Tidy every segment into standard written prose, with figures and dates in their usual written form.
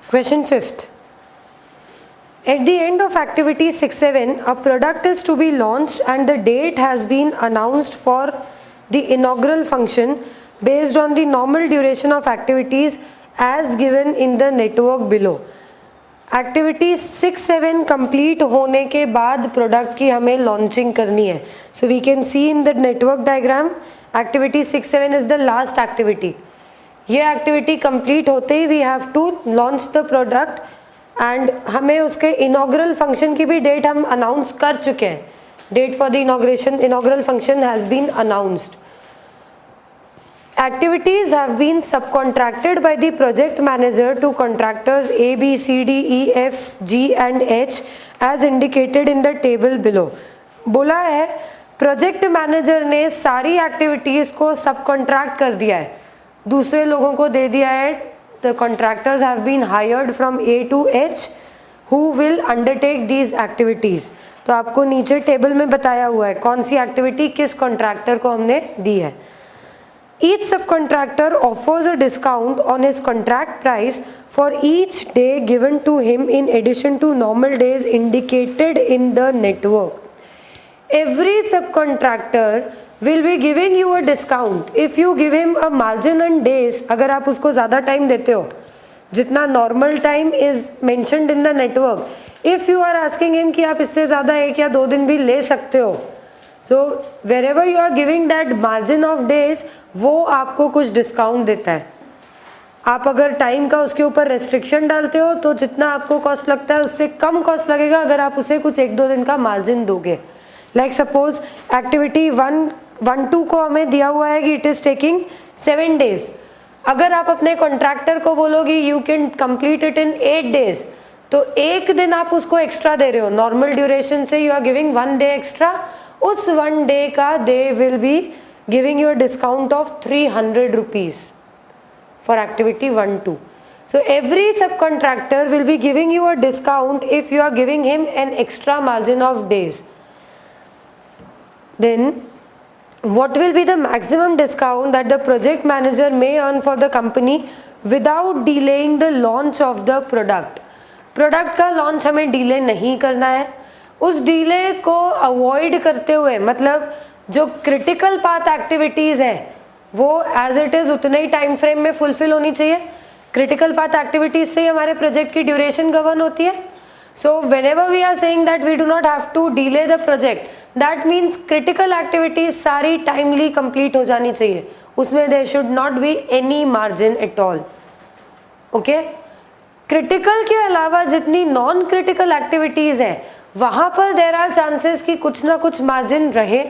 Question 5th. At the end of activity 6-7, a product is to be launched and the date has been announced for the inaugural function based on the normal duration of activities as given in the network below. Activity 6-7 complete होने के बाद product की हमें launching करनी है. So we can see in the network diagram activity 6-7 is the last activity. ये activity complete होते ही we have to launch the product and हमें उसके इनॉग्रल फंक्शन की भी डेट हम अनाउंस कर चुके हैं. Date for the inaugural function has been announced. Activities have been subcontracted by the project manager to contractors A, B, C, D, E, F, G and H as indicated in the table below. बोला है project manager ने सारी activities को सब contract कर दिया है, दूसरे लोगों को दे दिया है. The contractors have been hired from A to H who will undertake these activities. तो आपको नीचे टेबल में बताया हुआ है कौन सी एक्टिविटी किस कॉन्ट्रैक्टर को हमने दी है. Each subcontractor offers a discount on his contract price for each day given to him in addition to normal days indicated in the network. Every subcontractor will be giving you a discount if you give him a margin on days. अगर आप उसको ज़्यादा time देते हो जितना normal time is mentioned in the network, if you are asking him कि आप इससे ज़्यादा 1 या 2 दिन भी ले सकते हो, so wherever you are giving that margin of days, वो आपको कुछ डिस्काउंट देता है. आप अगर टाइम का उसके ऊपर रेस्ट्रिक्शन डालते हो तो जितना आपको कॉस्ट लगता है उससे कम कॉस्ट लगेगा अगर आप उसे कुछ 1-2 दिन का मार्जिन दोगे. लाइक सपोज एक्टिविटी 1-2 को हमें दिया हुआ है कि इट इज़ टेकिंग 7 days. अगर आप अपने कॉन्ट्रैक्टर को बोलोगे you can complete it in 8 days, तो 1 दिन आप उसको एक्स्ट्रा दे रहे हो. नॉर्मल ड्यूरेशन से you are giving 1 day extra. उस 1 day का they will be giving you a discount of 300 rupees for activity 1-2. So every subcontractor will be giving you a discount if you are giving him an extra margin of days. Then what will be the maximum discount that the project manager may earn for the company without delaying the launch of the product? Product का launch हमें delay नहीं करना है. उस delay को avoid करते हुए, मतलब जो क्रिटिकल पाथ एक्टिविटीज़ हैं वो एज इट इज़ उतने ही टाइम फ्रेम में फुलफिल होनी चाहिए. क्रिटिकल पाथ एक्टिविटीज़ से ही हमारे प्रोजेक्ट की ड्यूरेशन गवर्न होती है. So whenever we are saying that we do not have to delay the project, that means critical activities सारी टाइमली कंप्लीट हो जानी चाहिए. उसमें there should not be any margin at all. Okay, critical के अलावा जितनी नॉन क्रिटिकल एक्टिविटीज़ हैं वहाँ पर देयर आर चांसेस कि कुछ ना कुछ मार्जिन रहे,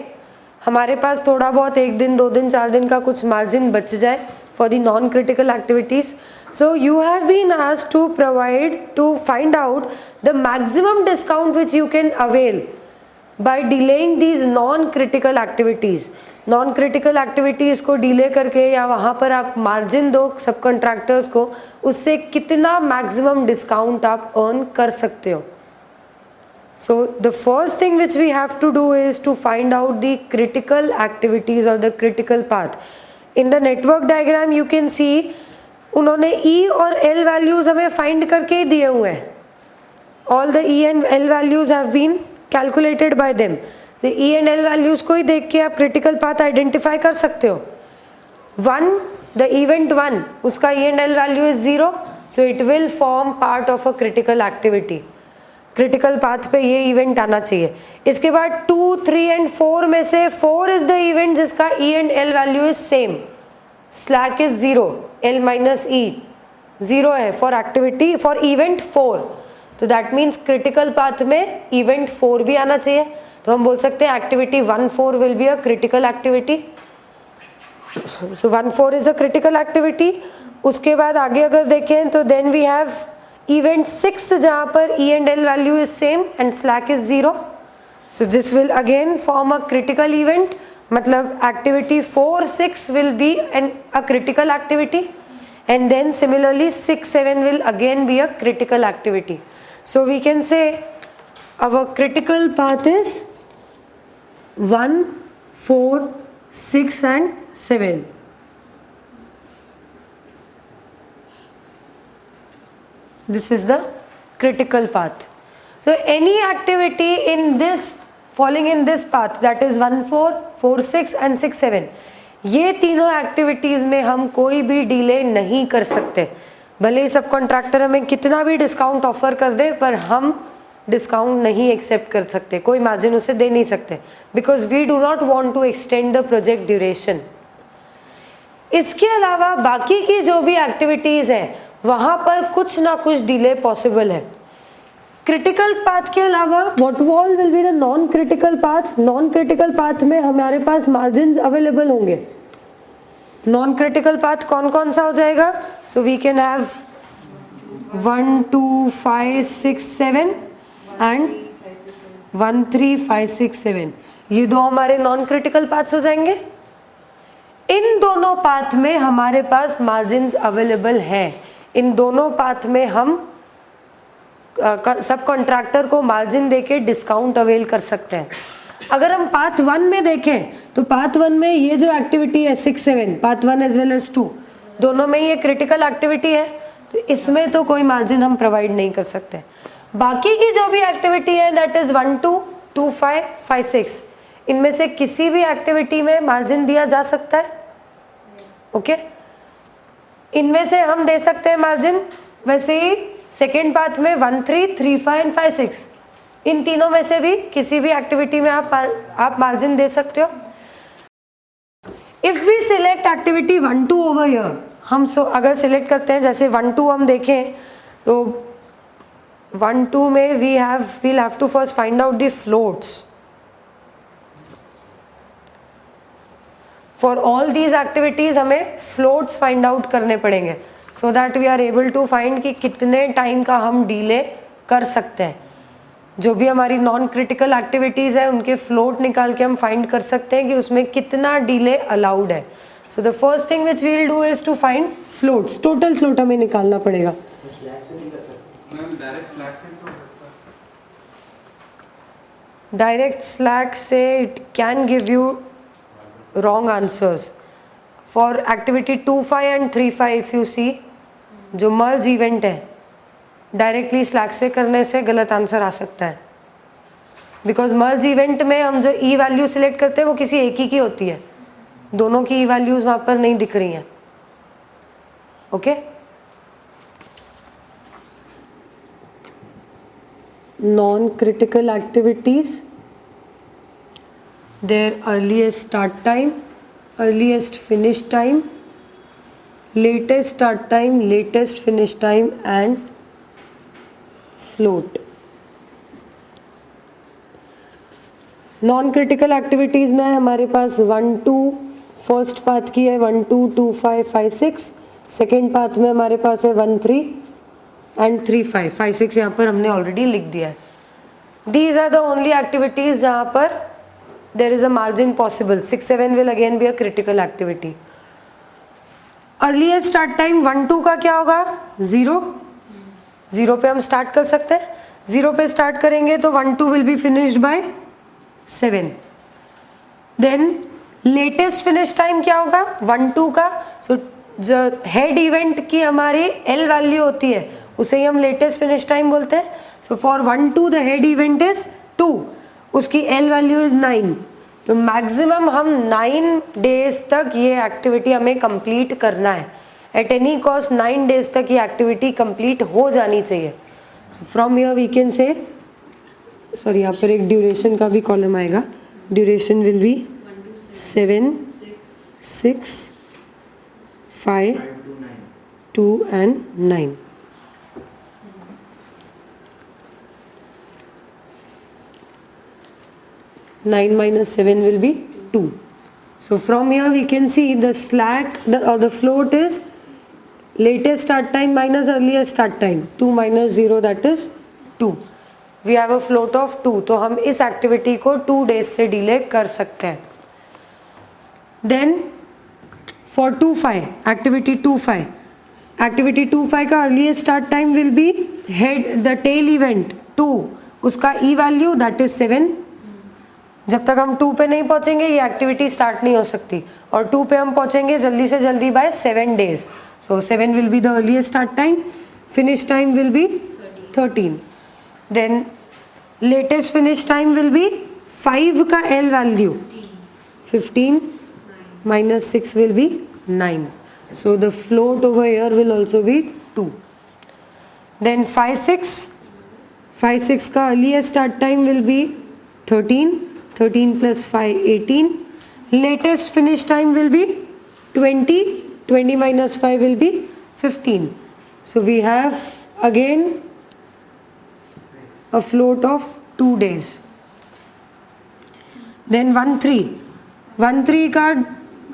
हमारे पास थोड़ा बहुत 1 दिन 2 दिन 4 दिन का कुछ मार्जिन बच जाए for the non critical activities. So you have been asked to provide to find out the maximum discount which you can avail by delaying these non critical activities. Non critical activities को delay करके या वहाँ पर आप margin दो सब contractors को, उससे कितना मैक्सिमम डिस्काउंट आप अर्न कर सकते हो. So the first thing which we have to do is to find out the critical activities or the critical path. In the network diagram you can see उन्होंने E और L values हमें find करके ही दिए हुए हैं. All the E and L values have been calculated by them. So E and L values को ही देख के आप critical path identify कर सकते हो. 1, the event 1, उसका E and L value is 0, so it will form part of a critical activity. Critical path पे ये इवेंट आना चाहिए. इसके बाद 2, 3 and 4 में से 4 इज द इवेंट जिसका E and L value is same. Slack is 0, L minus E 0 है फॉर एक्टिविटी फॉर इवेंट 4. तो दैट मीन्स क्रिटिकल पाथ में इवेंट 4 भी आना चाहिए. तो हम बोल सकते हैं activity 1-4 will be a critical activity. So 1-4 is a critical activity. उसके बाद आगे अगर देखें तो देन वी हैव इवेंट 6 जहाँ पर E and L value is same and slack is 0. So this will again form a critical event. मतलब activity 4-6 will be a critical activity and then similarly 6-7 will again be a critical activity. So we can say our critical path is 1, 4, 6 and 7. This is the critical path. So any activity in this falling in this path, that is 1, 4, 4, 6 and 6, 7, ये तीनों activities में हम कोई भी delay नहीं कर सकते. भले ही सब कॉन्ट्रैक्टर हमें कितना भी डिस्काउंट ऑफर कर दे, पर हम डिस्काउंट नहीं एक्सेप्ट कर सकते, कोई मार्जिन उसे दे नहीं सकते, because we do not want to extend the project duration. इसके अलावा बाकी की जो भी एक्टिविटीज हैं वहां पर कुछ ना कुछ डिले पॉसिबल है. क्रिटिकल पाथ के अलावा what all will be the non critical path. Non critical path में हमारे पास मार्जिन अवेलेबल होंगे. नॉन क्रिटिकल पाथ कौन कौन सा हो जाएगा? So we can have 1, 2, 5, 6, 7 and 1, 3, 5, 6, 7. ये दो हमारे नॉन क्रिटिकल पाथ्स हो जाएंगे. इन दोनों पाथ में हमारे पास मार्जिन अवेलेबल है. इन दोनों पाथ में हम सब कॉन्ट्रैक्टर को मार्जिन देके डिस्काउंट अवेल कर सकते हैं. अगर हम पाथ 1 में देखें तो पाथ 1 में ये जो एक्टिविटी है 6, 7, पाथ 1 एज वेल एज 2, दोनों में ये क्रिटिकल एक्टिविटी है, तो इसमें तो कोई मार्जिन हम प्रोवाइड नहीं कर सकते. बाकी की जो भी एक्टिविटी है दैट इज 1, 2, 2, 5, 5, 6, इनमें से किसी भी एक्टिविटी में मार्जिन दिया जा सकता है. ओके, इनमें से हम दे सकते हैं मार्जिन. वैसे ही सेकेंड पाथ में 1, 3, 3, 5 एंड 5, 6, इन तीनों में से भी किसी भी एक्टिविटी में आप मार्जिन दे सकते हो. If we select activity 1, 2 over here, हम अगर सिलेक्ट करते हैं जैसे 1, 2 हम देखें तो 1, 2 में we'll have to first find out the floats. For all these activities हमें floats find out करने पड़ेंगे, so that we are able to find कि कितने टाइम का हम डिले कर सकते हैं. जो भी हमारी नॉन क्रिटिकल एक्टिविटीज़ है उनके फ्लोट निकाल के हम फाइंड कर सकते हैं कि उसमें कितना डिले अलाउड है. So the first thing which we will do is to find floats. Total float हमें निकालना पड़ेगा. डायरेक्ट स्लैक से it can give you wrong answers. For activity 2, 5 and 3, 5 if you see, जो मर्ज इवेंट है directly slack से करने से गलत आंसर आ सकता है. बिकॉज मर्ज इवेंट में हम जो ई वैल्यू सिलेक्ट करते हैं वो किसी एक ही की होती है, दोनों की ई वैल्यूज वहां पर नहीं दिख रही हैं. Okay, non critical activities, their earliest start time, earliest finish time, latest start time, latest finish time and float. Non critical activities में हमारे पास 1, 2 फर्स्ट पाथ की है, 1, 2, 2, 5, 5, 6. सेकेंड पाथ में हमारे पास है 1, 3 एंड 3, 5, 5, 6 यहाँ पर हमने ऑलरेडी लिख दिया है. These are the only activities जहाँ पर there is a margin possible. 6, 7 will again be a critical activity. Earliest start time 1, 2 का क्या होगा? 0. 0 पे हम स्टार्ट कर सकते हैं. 0 पे स्टार्ट करेंगे तो 1, 2 will be finished by 7. Then latest finish time क्या होगा? 1, 2 का. सो जो हेड इवेंट की हमारी एल वैल्यू होती है उसे ही हम लेटेस्ट फिनिश टाइम बोलते हैं. So for 1, 2 the head event is 2, उसकी एल वैल्यू इज 9. तो मैक्सिमम हम 9 डेज तक ये एक्टिविटी हमें कंप्लीट करना है. एट एनी कॉस्ट 9 डेज तक ये एक्टिविटी कंप्लीट हो जानी चाहिए. So from here we can say, sorry यहाँ पर एक ड्यूरेशन का भी कॉलम आएगा. Duration will be 7, 6, 5, 2 and 9. Nine minus 7 will be 2. So from here we can see the slack or the float is latest start time minus earliest start time. 2 minus 0 that is 2. We have a float of 2. तो हम इस activity को 2 days से delay कर सकते हैं. Then for 2-5 activity 2-5, activity 2-5 का earliest start time will be head the tail event 2, उसका e value that is 7. जब तक हम 2 पे नहीं पहुंचेंगे ये एक्टिविटी स्टार्ट नहीं हो सकती, और 2 पे हम पहुंचेंगे जल्दी से जल्दी by 7 days. So 7 will be the earliest start time. finish time will be 13. Then latest finish time will be 5 का L value 15 minus 6 will be 9. So the float over here will also be 2. Then 5 6 का earliest start time will be 13 plus 5 18. Latest finish time will be 20 minus 5 will be 15. So we have again a float of 2 days. Then 1-3 का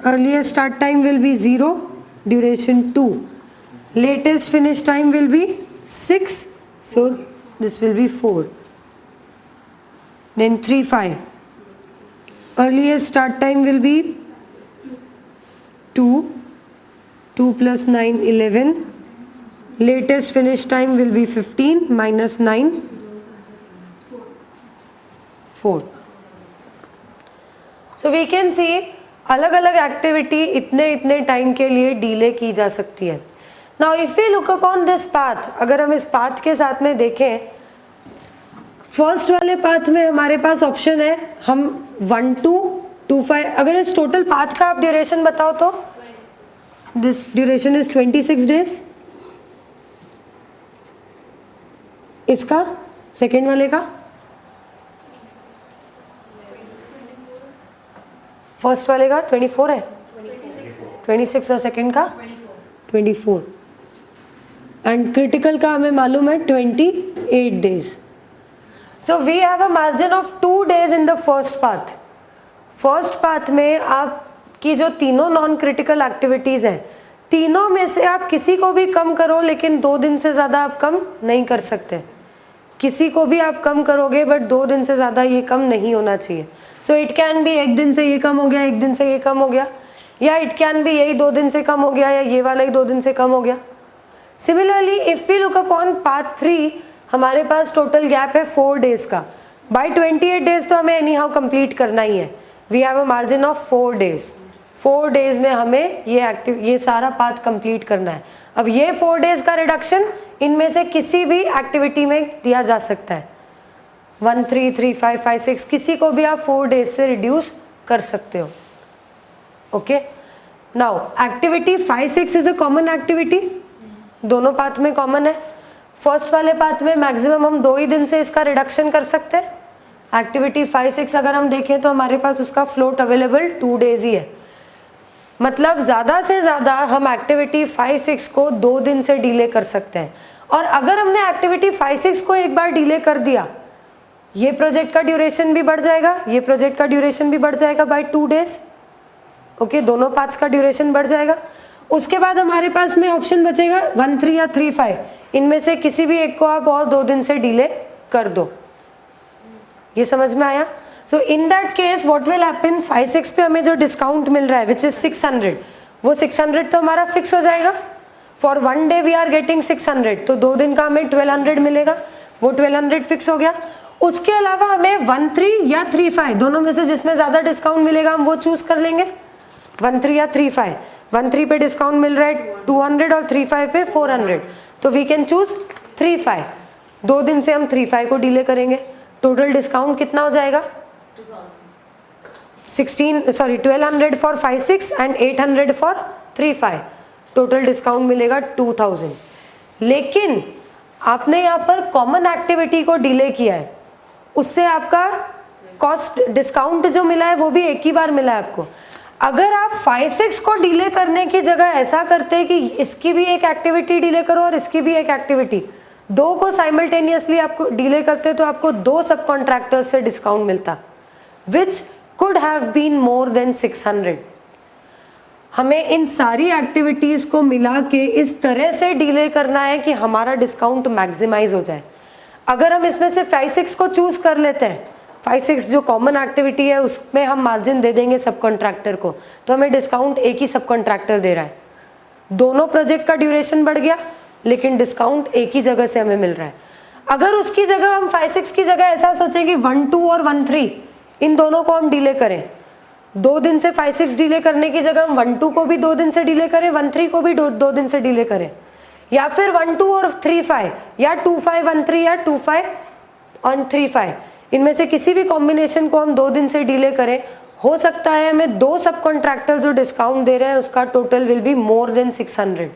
earliest start time will be 0, duration 2. Latest finish time will be 6, so this will be 4. Then 3-5, earliest start time will be 2 plus 9 11. Latest finish time will be 15 minus 9 4. So we can see अलग अलग activity इतने time के लिए delay की जा सकती है. Now if we look upon this path, अगर हम इस पाथ के साथ में देखें, फर्स्ट वाले पाथ में हमारे पास ऑप्शन है हम 1 2 2 5. अगर इस टोटल पाथ का आप ड्यूरेशन बताओ तो दिस ड्यूरेशन इज 26 डेज. इसका सेकेंड वाले का फर्स्ट वाले का 24 है, 26 और सेकेंड का 24. एंड क्रिटिकल का हमें मालूम है 28 days. So we have a margin of 2 days in the first path. First path में आपकी जो तीनों नॉन क्रिटिकल एक्टिविटीज हैं, तीनों में से आप किसी को भी कम करो, लेकिन 2 दिन से ज़्यादा आप कम नहीं कर सकते. किसी को भी आप कम करोगे बट 2 दिन से ज़्यादा ये कम नहीं होना चाहिए. सो इट कैन बी एक दिन से ये कम हो गया, एक दिन से ये कम हो गया, या इट कैन बी यही 2 दिन से कम हो गया, या ये वाला ही 2 दिन से कम हो गया. Similarly if we look upon path 3, हमारे पास टोटल गैप है 4 डेज का. बाय 28 डेज तो हमें एनी हाउ कंप्लीट करना ही है. We have a margin of 4 days. 4 days में हमें ये सारा पाथ कंप्लीट करना है. अब ये 4 डेज का रिडक्शन इनमें से किसी भी एक्टिविटी में दिया जा सकता है. 1 3 3 5 5 6 किसी को भी आप 4 डेज से रिड्यूस कर सकते हो. Okay, now activity 5 6 is a common activity, दोनों पाथ में कॉमन है. फर्स्ट वाले पाथ में मैक्सिमम हम 2 ही दिन से इसका रिडक्शन कर सकते हैं. एक्टिविटी 5 6 अगर हम देखें तो हमारे पास उसका फ्लोट अवेलेबल 2 डेज ही है. मतलब ज़्यादा से ज़्यादा हम एक्टिविटी 5 6 को 2 दिन से डिले कर सकते हैं. और अगर हमने एक्टिविटी 5 6 को एक बार डिले कर दिया, ये प्रोजेक्ट का ड्यूरेशन भी बढ़ जाएगा, ये प्रोजेक्ट का ड्यूरेशन भी बढ़ जाएगा बाय 2 डेज. ओके, दोनों पार्ट्स का ड्यूरेशन बढ़ जाएगा. उसके बाद हमारे पास में ऑप्शन बचेगा 1 3 या 3 5. इनमें से किसी भी एक को आप और 2 दिन से डिले कर दो. ये समझ में आया? So in that case what will happen, 5 6 पे हमें जो डिस्काउंट मिल रहा है विच इज 600, वो 600 तो हमारा फिक्स हो जाएगा. For 1 day we are getting 600, तो 2 दिन का हमें 1200 मिलेगा, वो 1200 फिक्स हो गया. उसके अलावा हमें 1 3 या 3 5 दोनों में से जिसमें ज़्यादा डिस्काउंट मिलेगा हम वो चूज़ कर लेंगे. 1 3 या 3 5. 1 3 पे डिस्काउंट मिल रहा है 200 और 3 5 पे 400, तो वी कैन चूज 3 5. 2 दिन से हम 3 5 को डिले करेंगे. टोटल डिस्काउंट कितना हो जाएगा? 1200 for 5 6 and 800 for 3 5. Total discount मिलेगा 2000. लेकिन आपने यहाँ पर कॉमन एक्टिविटी को डिले किया है, उससे आपका कॉस्ट डिस्काउंट जो मिला है वो भी एक ही बार मिला है आपको. अगर आप 5 6 को डिले करने की जगह ऐसा करते हैं कि इसकी भी एक एक्टिविटी डिले करो और इसकी भी एक एक्टिविटी, 2 को साइमल्टेनियसली आपको डिले करते तो आपको 2 सब कॉन्ट्रैक्टर्स से डिस्काउंट मिलता, which could have been more than 600. हमें इन सारी एक्टिविटीज़ को मिला के इस तरह से डिले करना है कि हमारा डिस्काउंट मैक्सिमाइज हो जाए. अगर हम इसमें से 5 6 को चूज कर लेते हैं, 5 6 जो कॉमन एक्टिविटी है उसमें हम मार्जिन दे देंगे सब कॉन्ट्रैक्टर को, तो हमें डिस्काउंट एक ही सब कॉन्ट्रैक्टर दे रहा है. दोनों प्रोजेक्ट का ड्यूरेशन बढ़ गया लेकिन डिस्काउंट एक ही जगह से हमें मिल रहा है. अगर उसकी जगह हम 5 6 की जगह ऐसा सोचें कि 1 2 और 1 3 इन दोनों को हम डिले करें, 2 दिन से 5 6 डिले करने की जगह हम 1 2 को भी 2 दिन से डिले करें, 1 3 को भी 2 दिन से डिले करें, या फिर 1 2 और 3 5 या 2 5 1 3 या 2 5 और 3 5, इनमें से किसी भी कॉम्बिनेशन को हम 2 दिन से डिले करें, हो सकता है हमें 2 सब कॉन्ट्रैक्टर जो डिस्काउंट दे रहे हैं उसका total will be more than 600।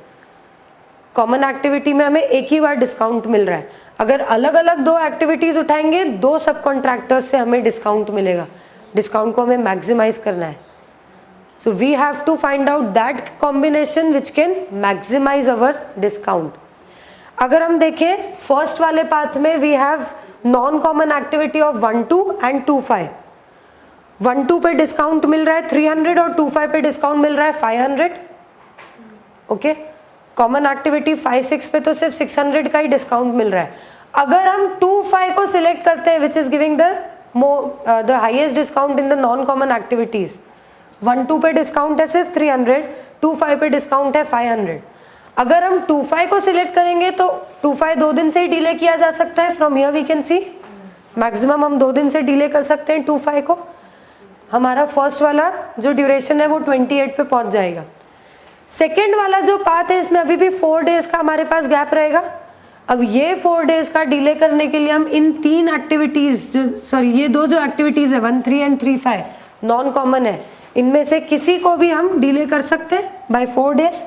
Common activity में हमें एक ही बार डिस्काउंट मिल रहा है, अगर अलग अलग 2 एक्टिविटीज उठाएंगे 2 सब कॉन्ट्रैक्टर्स से हमें डिस्काउंट मिलेगा। डिस्काउंट को हमें मैक्सिमाइज करना है, so we have to find out that combination which can maximize our discount. अगर हम देखें फर्स्ट वाले पाथ में we have non common activity of 1 2 and 2 5। 1 2 पे डिस्काउंट मिल रहा है 300 और 2 5 पे डिस्काउंट मिल रहा है 500। ओके, कॉमन एक्टिविटी 5 6 पे तो सिर्फ 600 का ही डिस्काउंट मिल रहा है। अगर हम 2 5 को सिलेक्ट करते हैं which is giving the highest discount in the non common activities, 1 2 पे डिस्काउंट है सिर्फ 300, 2 5 पे डिस्काउंट है 500। अगर हम 2 5 को सिलेक्ट करेंगे तो 2 5 2 दिन से ही डिले किया जा सकता है। From here we can see maximum हम 2 दिन से डिले कर सकते हैं 2 5 को। हमारा फर्स्ट वाला जो ड्यूरेशन है वो 28 पे पहुंच जाएगा। सेकेंड वाला जो पाथ है इसमें अभी भी 4 डेज का हमारे पास गैप रहेगा। अब ये 4 डेज का डिले करने के लिए हम इन 3 एक्टिविटीज ये 2 जो एक्टिविटीज है 1 3 एंड 3 5 नॉन कॉमन है, इनमें से किसी को भी हम डिले कर सकते हैं by 4 days.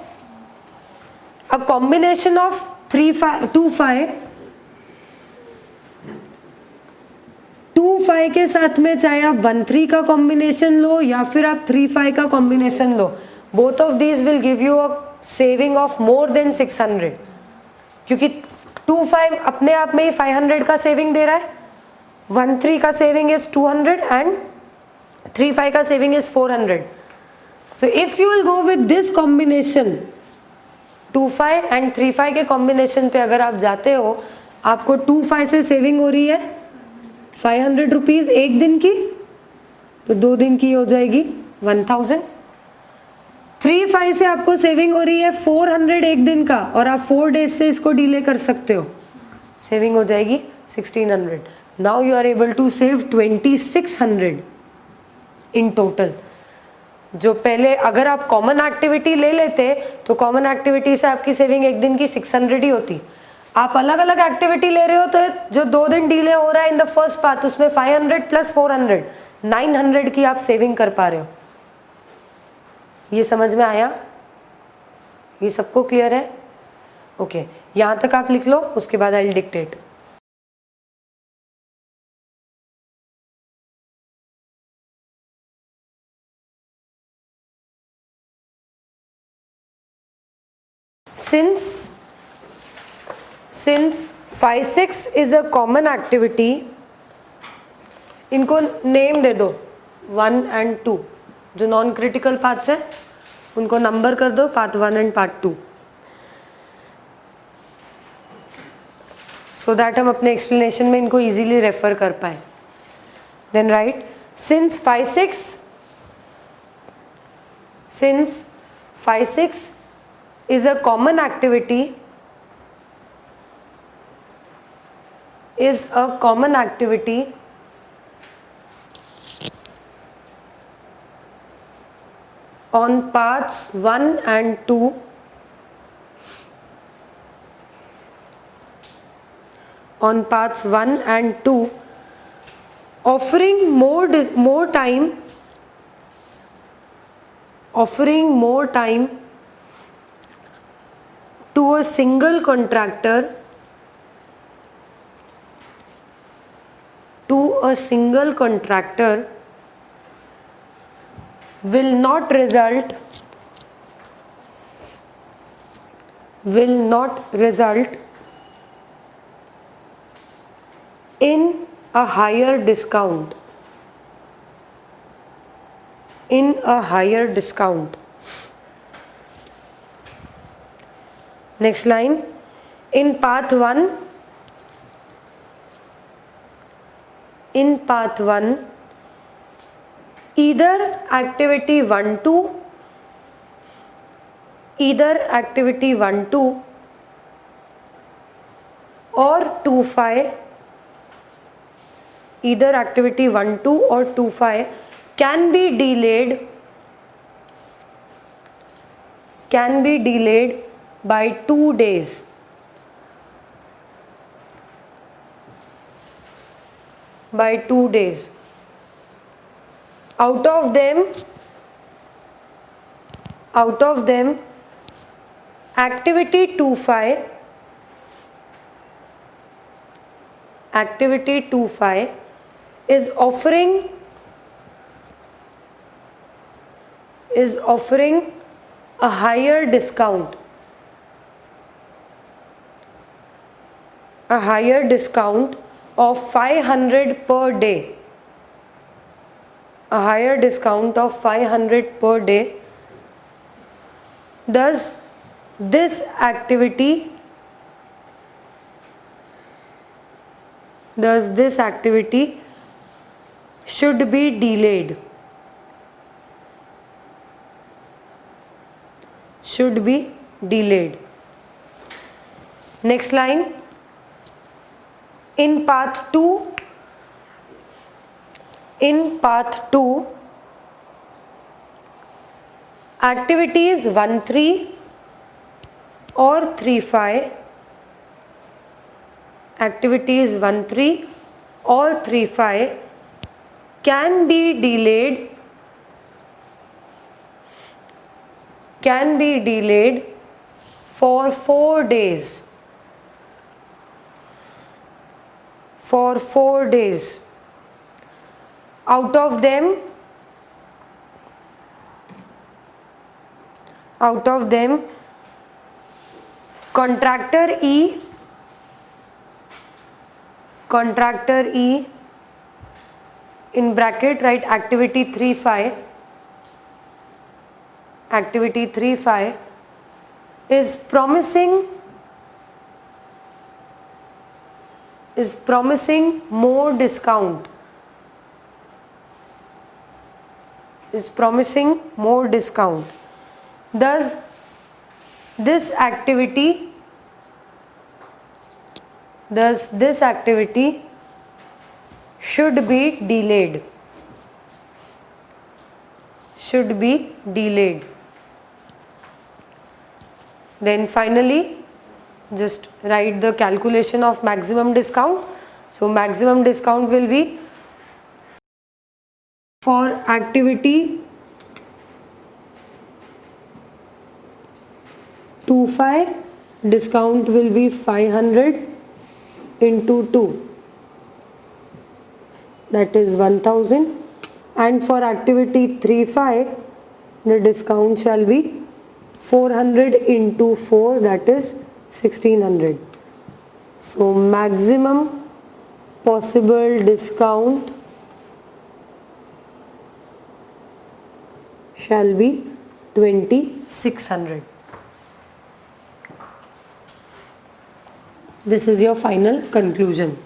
A combination of 2 5 2 5 के साथ में चाहे आप 1 3 का कॉम्बिनेशन लो या फिर आप 3 5 का combination low, both of these will give you a saving of more than 600, क्योंकि 2 5 अपने आप में ही 500 का सेविंग दे रहा है, 1 3 का सेविंग इज 200 एंड 3 5 का saving is 400। So if you will go with this combination 2 5 and 3 5 के कॉम्बिनेशन पे अगर आप जाते हो, आपको 2 5 से सेविंग हो रही है 500 रुपीज एक दिन की, तो 2 दिन की हो जाएगी 1000। 3 5 से आपको सेविंग हो रही है 400 एक दिन का, और आप 4 डेज से इसको डिले कर सकते हो, सेविंग हो जाएगी 1600। Now you are able to save 2600 in total. जो पहले अगर आप कॉमन एक्टिविटी ले लेते तो कॉमन एक्टिविटी से आपकी सेविंग एक दिन की 600 ही होती। आप अलग अलग एक्टिविटी ले रहे हो तो जो 2 दिन डिले हो रहा है इन द फर्स्ट पार्ट, उसमें 500 प्लस 400 900 की आप सेविंग कर पा रहे हो। ये समझ में आया? ये सबको क्लियर है? ओके, यहां तक आप लिख लो, उसके बाद I will dictate. Since 5 6 is a common activity, इनको नेम दे दो 1 and 2, जो नॉन क्रिटिकल पार्ट्स हैं उनको नंबर कर दो, part 1 and part 2, so that हम अपने एक्सप्लेनेशन में इनको इजीली रेफर कर पाए। Then right, since 5 6 is a common activity, on parts 1 and 2 offering more time to a single contractor will not result in a higher discount. Next line, in path 1 either activity 1 2 or 2 5, either activity 1 2 or 2 5 can be delayed by 2 days. By 2 days. Out of them, activity 2.5 is offering a higher discount. A higher discount of 500 per day. A higher discount of 500 per day. Thus, this activity should be delayed. Should be delayed. Next line. In path 2, activities 1.3 or 3.5, activities 1.3 or 3.5 can be delayed for 4 days. For 4 days. Out of them, contractor E in bracket write activity 3.5 is promising more discount. Thus, this activity should be delayed. Then finally, just write the calculation of maximum discount. So maximum discount will be for activity 2.5, discount will be 500 into 2, that is 1000, and for activity 3.5 the discount shall be 400 into 4, that is 1600. So maximum possible discount shall be 2600. This is your final conclusion.